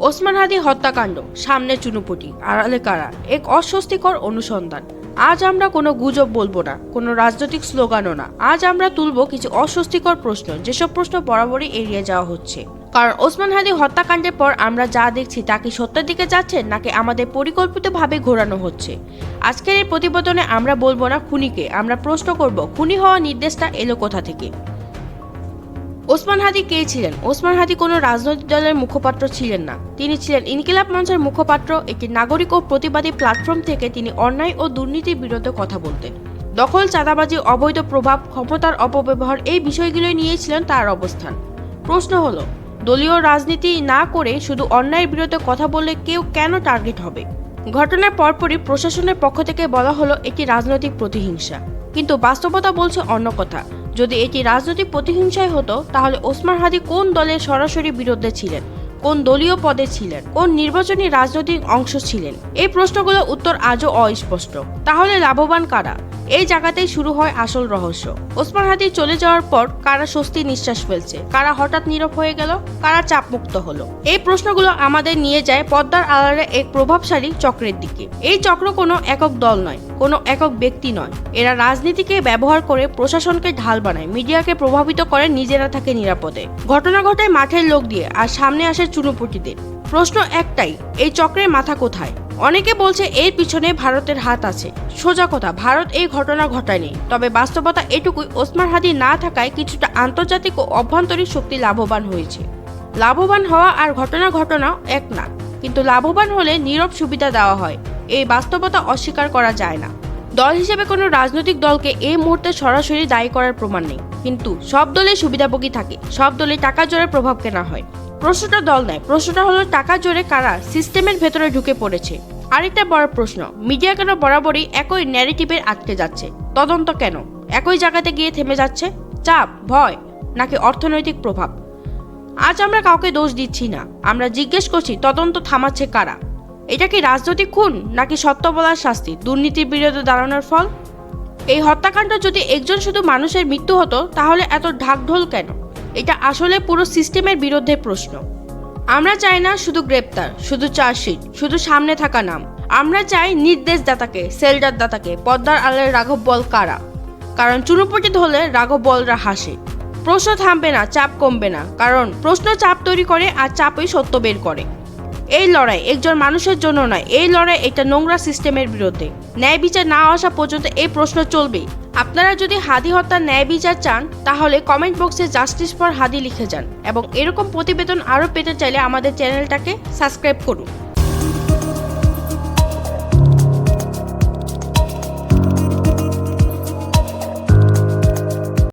ওসমান হাদি হত্যাকাণ্ড, সামনে চুনোপুটি, আড়ালে কারা, এক অস্বস্তিকর অনুসন্ধান। আজ আমরা কোনো গুজব বলবো না, কোনো রাজনৈতিক স্লোগানও না। আজ আমরা তুলবো কিছু অস্বস্তিকর প্রশ্ন, যেসব প্রশ্ন বরাবরই এড়িয়ে যাওয়া হচ্ছে। কারণ ওসমান হাদি হত্যাকাণ্ডের পর আমরা যা দেখছি তা কি সত্যের দিকে যাচ্ছে, নাকি আমাদের পরিকল্পিতভাবে ঘোরানো হচ্ছে। আজকের এই প্রতিবেদনে আমরা বলবো না খুনিকে, আমরা প্রশ্ন করব খুনি হওয়ার নির্দেশটা এলো কোথা থেকে। ওসমান হাদি কে ছিলেন? ওসমান হাদি কোনো রাজনৈতিক দলের মুখপাত্র ছিলেন না। তিনি ছিলেন ইনকিলাব মঞ্চের মুখপাত্র। একটি নাগরিক ও প্রতিবাদী প্ল্যাটফর্ম থেকে তিনি অন্যায় ও দুর্নীতির বিরুদ্ধে কথা বলতেন। দখল, চাঁদাবাজি, অবৈধ প্রভাব, ক্ষমতার অপব্যবহার, এই বিষয়গুলোই নিয়েই ছিলেন তার অবস্থান। প্রশ্ন হলো, দলীয় রাজনীতি না করে শুধু অন্যায়ের বিরুদ্ধে কথা বললে কেউ কেন টার্গেট হবে? ঘটনার পরপরই প্রশাসনের পক্ষ থেকে বলা হলো এটি রাজনৈতিক প্রতিহিংসা, কিন্তু বাস্তবতা বলছে অন্য কথা। যদি এটি রাজনৈতিক প্রতিহিংসাই হতো, তাহলে ওসমান হাদি কোন দলের সরাসরি বিরুদ্ধে ছিলেন, কোন দলীয় পদে ছিলেন, কোন নির্বাচনী রাজনৈতিক অংশ ছিলেন? এই প্রশ্নগুলোর উত্তর আজও অস্পষ্ট। তাহলে লাভবান কারা? এই জায়গাতেই শুরু হয় আসল রহস্য। ওসমান হাদি চলে যাওয়ার পর কারা স্বস্তি নিঃশ্বাস ফেলছে, কারা হঠাৎ নীরব হয়ে গেল, কারা চাপমুক্ত হলো? এই প্রশ্নগুলো আমাদের নিয়ে যায় পর্দার আড়ালে এক প্রভাবশালী চক্রের দিকে। এই চক্র কোনো একক দল নয়, কোনো একক ব্যক্তি নয়। এরা রাজনীতিকে ব্যবহার করে প্রশাসনকে ঢাল বানায়, মিডিয়াকে প্রভাবিত করে, নিজেরা থাকে নিরাপদে। ঘটনা ঘটায় মাঠের লোক দিয়ে, আর সামনে আসে চুনোপুটিদের। প্রশ্ন একটাই, এই চক্রের মাথা কোথায়? অনেকে বলছে এর পিছনে ভারতের হাত আছে। সোজা কথা, ভারত এই ঘটনা ঘটায়নি। তবে বাস্তবতা এটুকুই, ওসমান হাদি না থাকায় কিছুটা আন্তর্জাতিক ও অভ্যন্তরীণ শক্তি লাভবান হয়েছে। লাভবান হওয়া আর ঘটনা ঘটনা এক না, কিন্তু লাভবান হলে নীরব সুবিধা দেওয়া হয়। এই বাস্তবতা অস্বীকার করা যায় না। দল হিসেবে কোনো রাজনৈতিক দলকে এই মুহূর্তে সরাসরি দায়ী করার প্রমাণ নেই, কিন্তু সব দলের সুবিধাভোগী থাকে, সব দলে টাকা জোরে প্রভাব কেনা হয়। প্রশ্নটা দল নয়, প্রশ্নটা হলো টাকা জোরে কারা সিস্টেমের ভেতরে ঢুকে পড়েছে। আরেকটা বড় প্রশ্ন, মিডিয়া কেন বরাবরই একই ন্যারেটিভের আটকে যাচ্ছে? তদন্ত কেন একই জায়গাতে গিয়ে থেমে যাচ্ছে? চাপ, ভয়, নাকি অর্থনৈতিক প্রভাব? আজ আমরা কাউকে দোষ দিচ্ছি না, আমরা জিজ্ঞেস করছি তদন্ত থামাচ্ছে কারা? এটা কি রাজনৈতিক খুন, নাকি সত্য বলার শাস্তি, দুর্নীতির বিরুদ্ধে দাঁড়ানোর ফল? এই হত্যাকাণ্ড যদি একজন শুধু মানুষের মৃত্যু হতো, তাহলে এত ঢাকঢোল কেন? এটা আসলে পুরো সিস্টেমের বিরুদ্ধে প্রশ্ন। আমরা চাই না শুধু গ্রেপ্তার, শুধু চার্জশিট, শুধু সামনে থাকা নাম। আমরা চাই নির্দেশদাতাকে, সেলদারদাতাকে। পর্দার আড়ালে রাঘব বল কারা? কারণ চুনোপুটি ধরলে রাঘব বলরা হাসে। প্রশ্ন থামবে না, চাপ কমবে না, কারণ প্রশ্ন চাপ তৈরি করে, আর চাপই সত্য বের করে। এই লড়াই একজন মানুষের জন্য নয়, এই লড়াই একটা নোংরা সিস্টেমের বিরুদ্ধে। ন্যায় বিচার না আসা পর্যন্ত এই প্রশ্ন চলবেই। আপনারা যদি হাদি হত্যার ন্যায় বিচার চান, তাহলে কমেন্ট বক্সে জাস্টিস ফর হাদি লিখে যান, এবং এরকম প্রতিবেদন আরও পেতে চাইলে আমাদের চ্যানেলটাকে সাবস্ক্রাইব করুন।